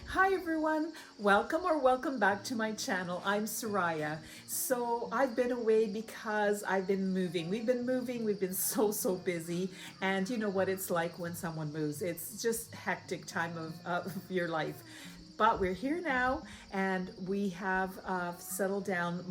Hi everyone, welcome back to my channel. I'm Soraya. So I've been away because I've been moving. We've been so busy, and you know what it's like when someone moves. It's just hectic time of your life. But we're here now, and we have settled down,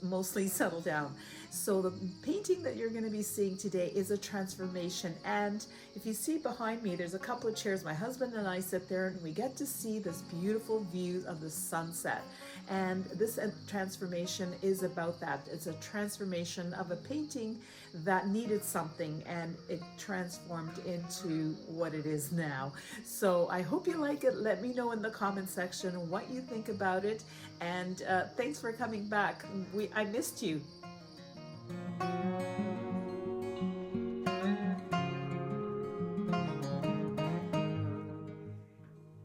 mostly settled down. So the painting that you're going to be seeing today is a transformation. And if you see behind me, there's a couple of chairs. My husband and I sit there, and we get to see this beautiful view of the sunset. And this transformation is about that. It's a transformation of a painting that needed something, and it transformed into what it is now. So I hope you like it. Let me know in the comment section what you think about it. And thanks for coming back. I missed you.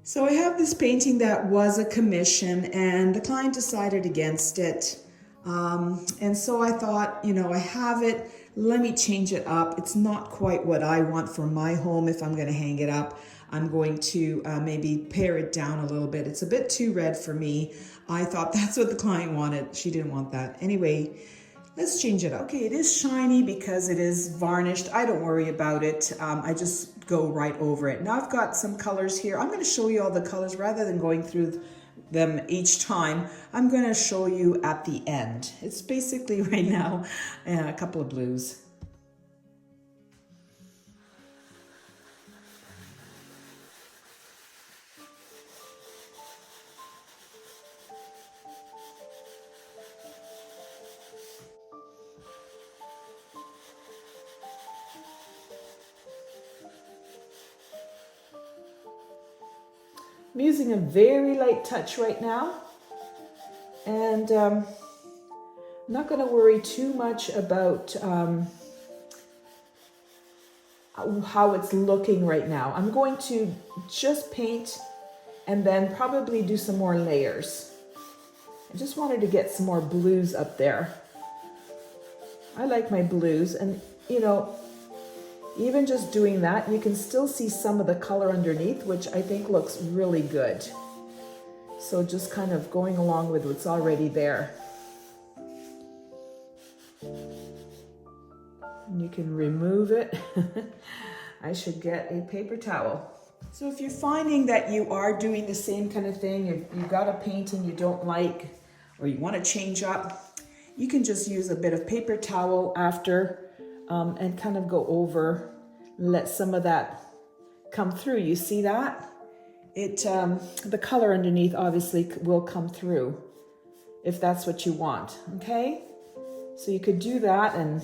So I have this painting that was a commission, and the client decided against it. And so I thought, I have it, let me change it up. It's not quite what I want for my home. If I'm going to hang it up, I'm going to maybe pare it down a little bit. It's a bit too red for me. I thought that's what the client wanted. She didn't want that. Anyway, let's change it up. Okay, it is shiny because it is varnished. I don't worry about it. I just go right over it. Now I've got some colors here. I'm going to show you all the colors rather than going through them each time. I'm going to show you at the end. It's basically right now a couple of blues. I'm using a very light touch right now, and I'm not going to worry too much about how it's looking right now. I'm going to just paint and then probably do some more layers. I just wanted to get some more blues up there. I like my blues, and even just doing that, you can still see some of the color underneath, which I think looks really good. So just kind of going along with what's already there. And you can remove it. I should get a paper towel. So if you're finding that you are doing the same kind of thing, you've got a painting you don't like, or you want to change up, you can just use a bit of paper towel after and kind of go over, let some of that come through. You see that? The color underneath obviously will come through if that's what you want, okay? So you could do that, and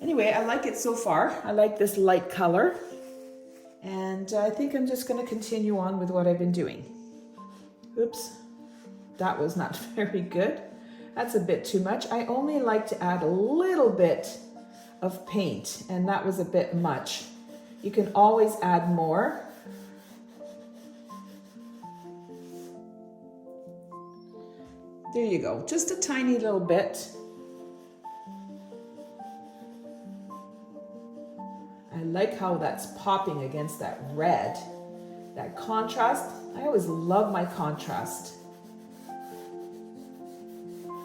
anyway, I like it so far. I like this light color, and I think I'm just going to continue on with what I've been doing. Oops, that was not very good. That's a bit too much. I only like to add a little bit of paint, and that was a bit much. You can always add more. There you go, just a tiny little bit. I like how that's popping against that red. That contrast, I always love my contrast.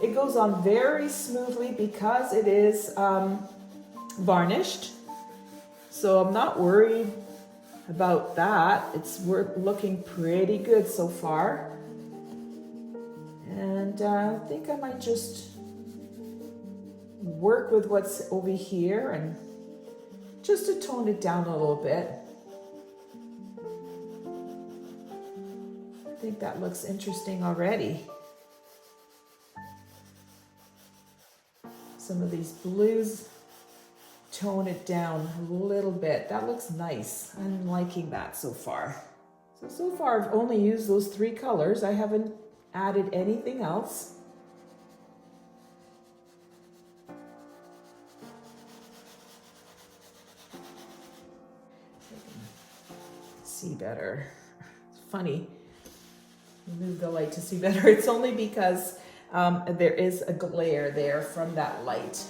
It goes on very smoothly because it is varnished. So I'm not worried about that. It's looking pretty good so far. And I think I might just work with what's over here and just to tone it down a little bit. I think that looks interesting already. Some of these blues, tone it down a little bit. That looks nice. I'm liking that so far. So far I've only used those three colors. I haven't added anything else. See better. It's funny. Move the light to see better. It's only because there is a glare there from that light.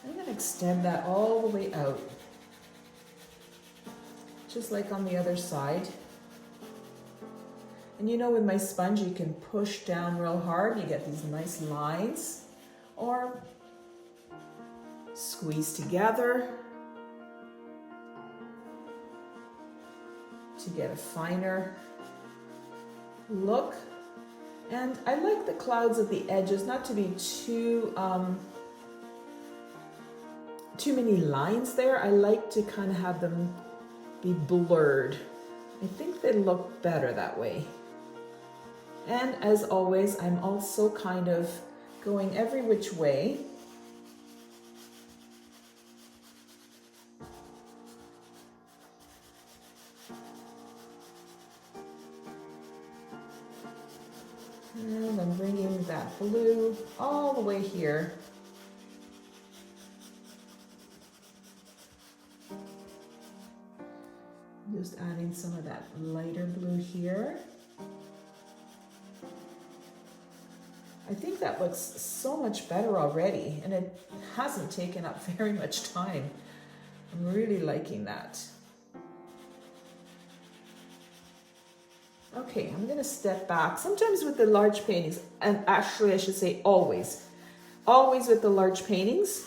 I'm going to extend that all the way out. Just like on the other side. And you know, with my sponge, you can push down real hard. You get these nice lines. Or squeeze together to get a finer look. And I like the clouds at the edges not to be too many lines there. I like to kind of have them be blurred. I think they look better that way. And as always, I'm also kind of going every which way. And I'm bringing that blue all the way here. Just adding some of that lighter blue here. I think that looks so much better already, and it hasn't taken up very much time. I'm really liking that. Okay, I'm gonna step back. Sometimes with the large paintings, and actually I should say always with the large paintings,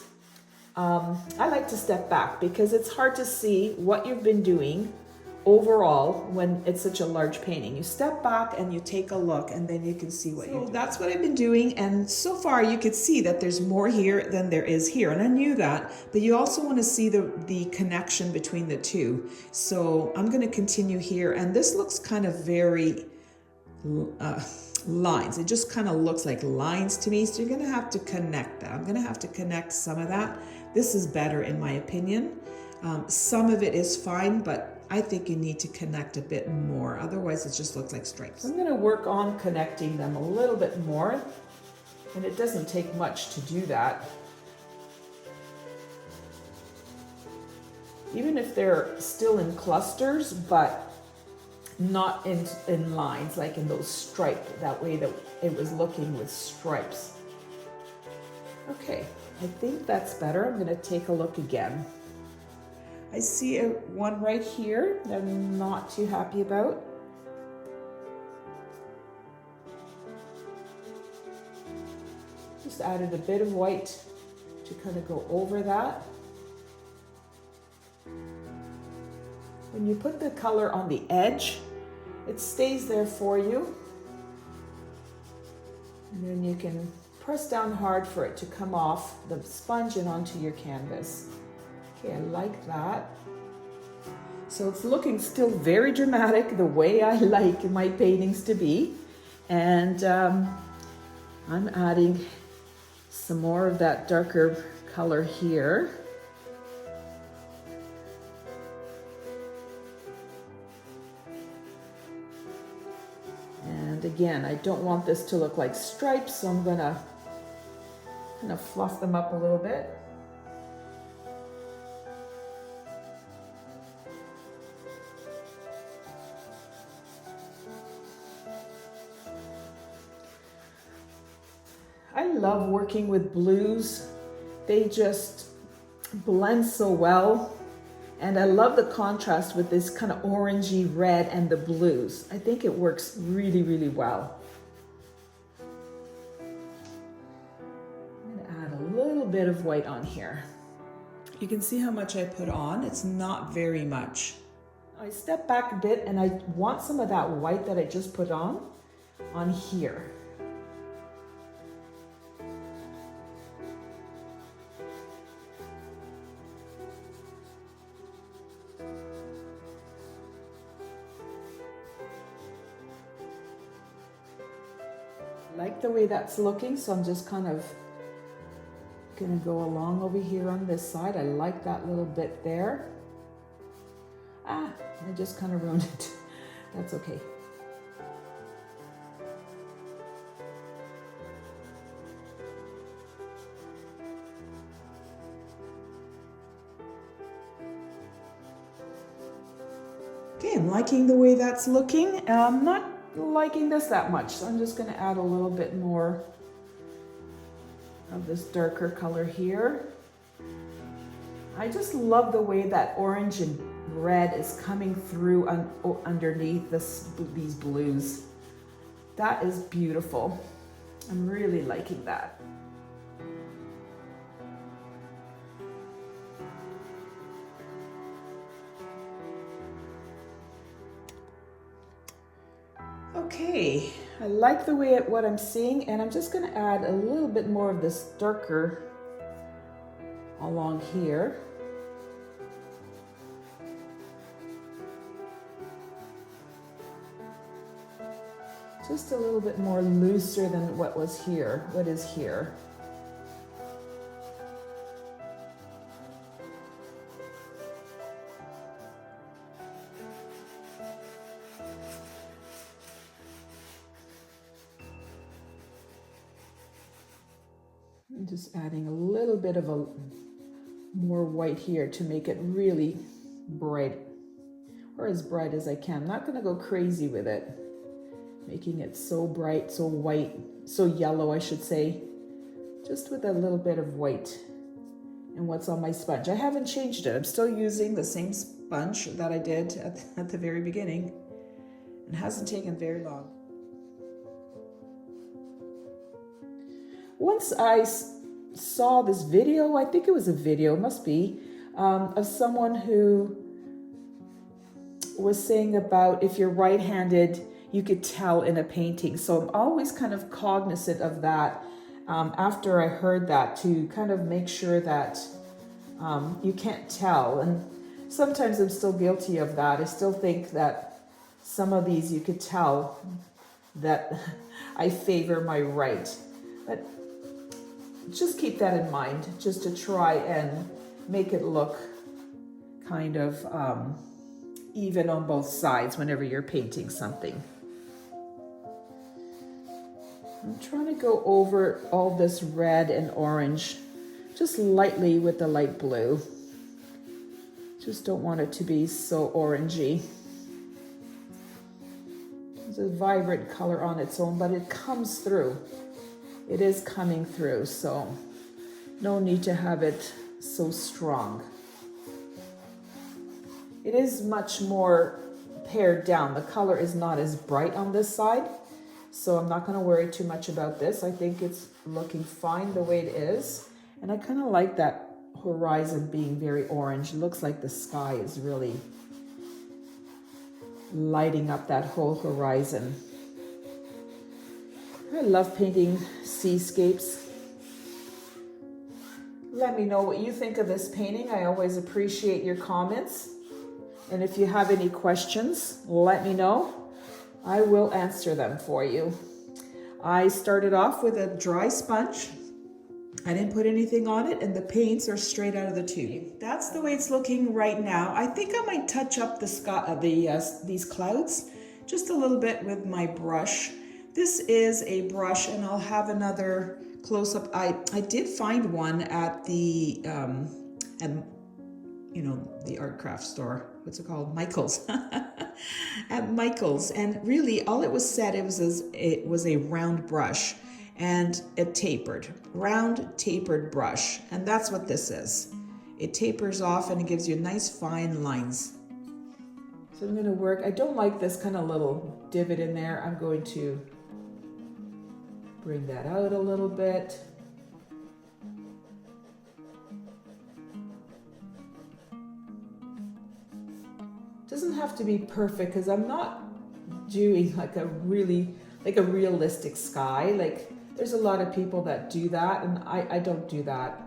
I like to step back because it's hard to see what you've been doing overall when it's such a large painting. You step back and you take a look, and then you can see what you're doing. That's what I've been doing, and so far you could see that there's more here than there is here, and I knew that, but you also want to see the connection between the two. So I'm going to continue here, and this looks kind of very lines. It just kind of looks like lines to me, so you're going to have to connect that. I'm going to have to connect some of that. This is better in my opinion. Some of it is fine, but I think you need to connect a bit more. Otherwise, it just looks like stripes. I'm going to work on connecting them a little bit more. And it doesn't take much to do that. Even if they're still in clusters, but not in lines, like in those stripes, that way that it was looking with stripes. Okay, I think that's better. I'm going to take a look again. I see one right here that I'm not too happy about. Just added a bit of white to kind of go over that. When you put the color on the edge, it stays there for you. And then you can press down hard for it to come off the sponge and onto your canvas. Okay, I like that. So it's looking still very dramatic, the way I like my paintings to be. And I'm adding some more of that darker color here. And again, I don't want this to look like stripes, so I'm gonna kind of fluff them up a little bit. I love working with blues. They just blend so well. And I love the contrast with this kind of orangey red and the blues. I think it works really, really well. I'm going to add a little bit of white on here. You can see how much I put on. It's not very much. I step back a bit and I want some of that white that I just put on here. Like the way that's looking, so I'm just kind of gonna go along over here on this side. I like that little bit there. I just kind of ruined it. That's okay. Okay, I'm liking the way that's looking. I'm not liking this that much, so I'm just going to add a little bit more of this darker color here. I just love the way that orange and red is coming through underneath these blues. That is beautiful. I'm really liking that. Okay, I like the way what I'm seeing, and I'm just going to add a little bit more of this darker along here. Just a little bit more looser than what was here, what is here. I'm just adding a little bit of a more white here to make it really bright, or as bright as I can. I'm not going to go crazy with it, making it so bright, so white, so yellow, I should say, just with a little bit of white. And what's on my sponge, I haven't changed it. I'm still using the same sponge that I did at the very beginning. It hasn't taken very long. Once I saw this video, I think it was a video, it must be, of someone who was saying about if you're right-handed, you could tell in a painting. So I'm always kind of cognizant of that after I heard that, to kind of make sure that you can't tell. And sometimes I'm still guilty of that. I still think that some of these you could tell that I favor my right. But just keep that in mind, just to try and make it look kind of even on both sides whenever you're painting something. I'm trying to go over all this red and orange just lightly with the light blue. Just don't want it to be so orangey. It's a vibrant color on its own, but it comes through. It is coming through, so no need to have it so strong. It is much more pared down. The color is not as bright on this side, so I'm not going to worry too much about this. I think it's looking fine the way it is. And I kind of like that horizon being very orange. It looks like the sky is really lighting up that whole horizon. I love painting seascapes. Let me know what you think of this painting. I always appreciate your comments. And if you have any questions, let me know. I will answer them for you. I started off with a dry sponge. I didn't put anything on it, and the paints are straight out of the tube. That's the way it's looking right now. I think I might touch up the sky, these clouds just a little bit with my brush. This is a brush, and I'll have another close-up. I did find one at the the art craft store. What's it called? Michael's. At Michael's, and really all it was said, it was a round brush and it tapered, round tapered brush, and that's what this is. It tapers off and it gives you nice fine lines. So I'm going to work. I don't like this kind of little divot in there. I'm going to bring that out a little bit. Doesn't have to be perfect, because I'm not doing like a realistic sky. Like, there's a lot of people that do that, and I don't do that.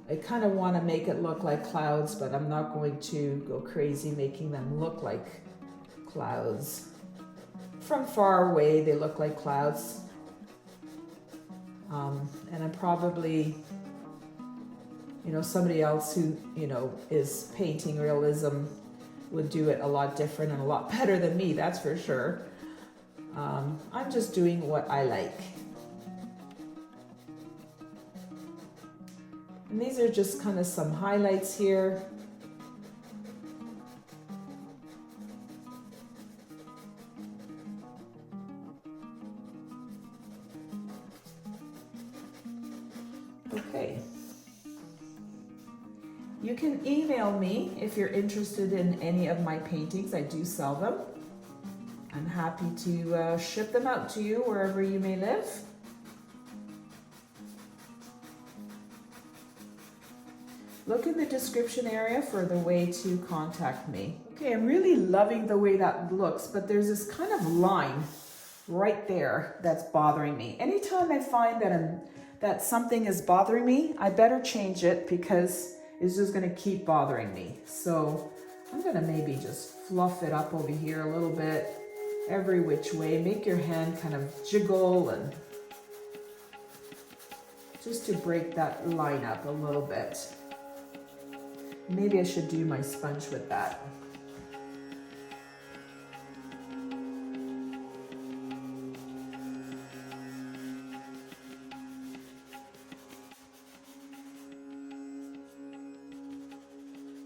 I kind of want to make it look like clouds, but I'm not going to go crazy making them look like clouds. From far away, they look like clouds. And I'm probably, somebody else who, is painting realism would do it a lot different and a lot better than me, that's for sure. I'm just doing what I like. And these are just kind of some highlights here. Okay. You can email me if you're interested in any of my paintings. I do sell them. I'm happy to ship them out to you wherever you may live. Look in the description area for the way to contact me. Okay, I'm really loving the way that looks, but there's this kind of line right there that's bothering me. Anytime I find that something is bothering me, I better change it because it's just gonna keep bothering me. So I'm gonna maybe just fluff it up over here a little bit, every which way. Make your hand kind of jiggle and just to break that line up a little bit. Maybe I should do my sponge with that.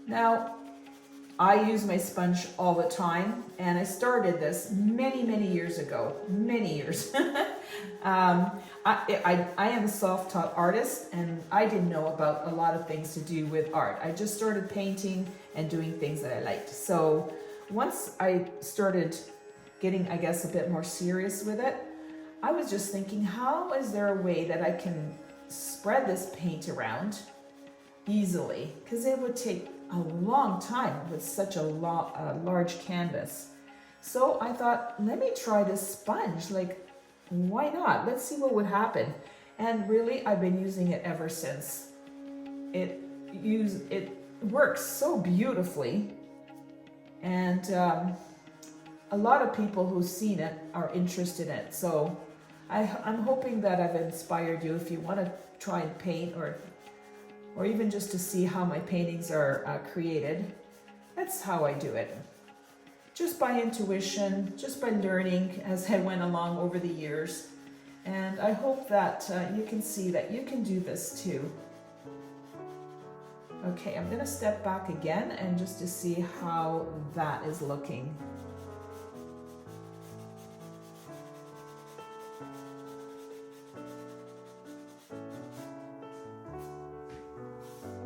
Now, I use my sponge all the time, and I started this many, many years ago, many years. I am a self-taught artist, and I didn't know about a lot of things to do with art. I just started painting and doing things that I liked. So once I started getting, I guess, a bit more serious with it, I was just thinking, how is there a way that I can spread this paint around easily? Because it would take a long time with such a large canvas. So I thought, let me try this sponge. Like, why not? Let's see what would happen. And really, I've been using it ever since. It works so beautifully, and a lot of people who've seen it are interested in it. So I'm hoping that I've inspired you if you want to try and paint, or even just to see how my paintings are created. That's how I do it. Just by intuition, just by learning as I went along over the years. And I hope that you can see that you can do this too. Okay, I'm gonna step back again and just to see how that is looking.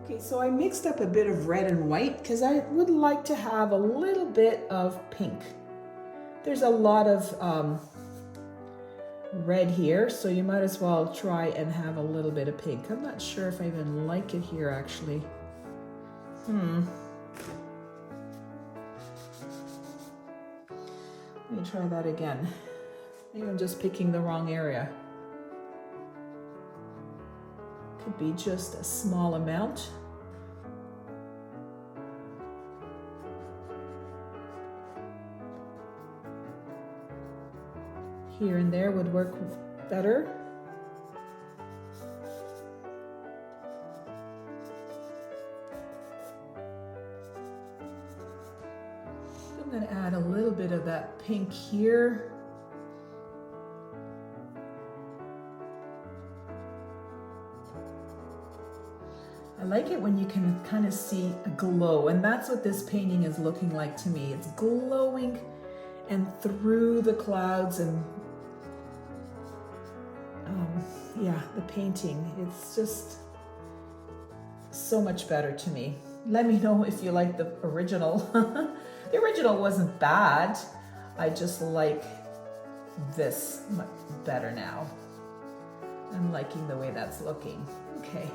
Okay, so I mixed up a bit of red and white because I would like to have a little bit of pink. There's a lot of red here, so you might as well try and have a little bit of pink. I'm not sure if I even like it here actually. Let me try that again. Maybe I'm just picking the wrong area. Could be just a small amount. Here and there would work better. I'm going to add a little bit of that pink here. I like it when you can kind of see a glow, and that's what this painting is looking like to me. It's glowing and through the clouds, and yeah, the painting, it's just so much better to me. Let me know if you like the original. The original wasn't bad. I just like this much better now. I'm liking the way that's looking. Okay.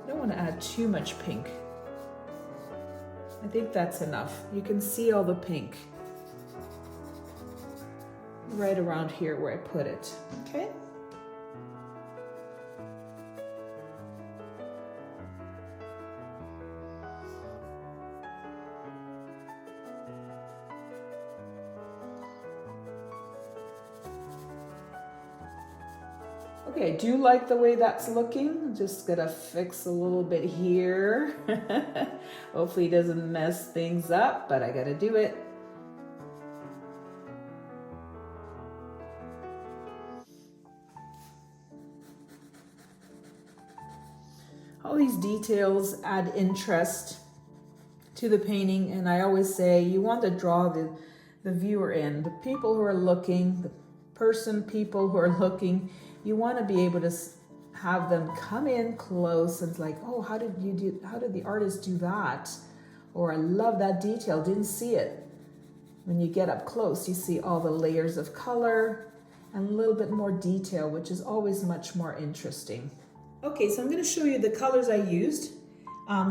I don't want to add too much pink. I think that's enough. You can see all the pink right around here where I put it. Okay. Okay, I do like the way that's looking. Just gonna fix a little bit here. Hopefully it doesn't mess things up, but I gotta do it. All these details add interest to the painting, and I always say you want to draw the viewer in, the people who are looking, people who are looking. You want to be able to have them come in close and it's like, oh, how did the artist do that? Or I love that detail, didn't see it. When you get up close, you see all the layers of color and a little bit more detail, which is always much more interesting. Okay, so I'm going to show you the colors I used.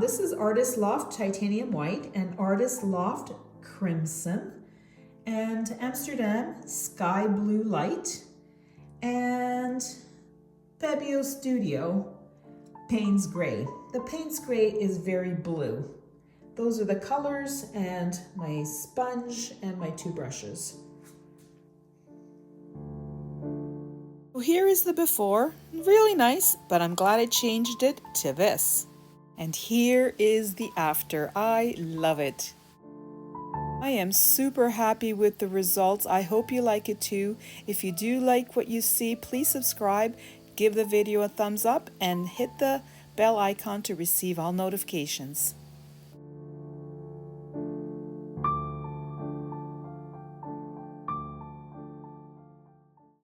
This is Artist Loft Titanium White and Artist Loft Crimson and Amsterdam Sky Blue Light and Fabio Studio Payne's Gray. The Payne's Gray is very blue. Those are the colors and my sponge and my 2 brushes. Well, here is the before. Really nice, but I'm glad I changed it to this. And here is the after. I love it. I am super happy with the results. I hope you like it too. If you do like what you see, please subscribe, give the video a thumbs up, and hit the bell icon to receive all notifications.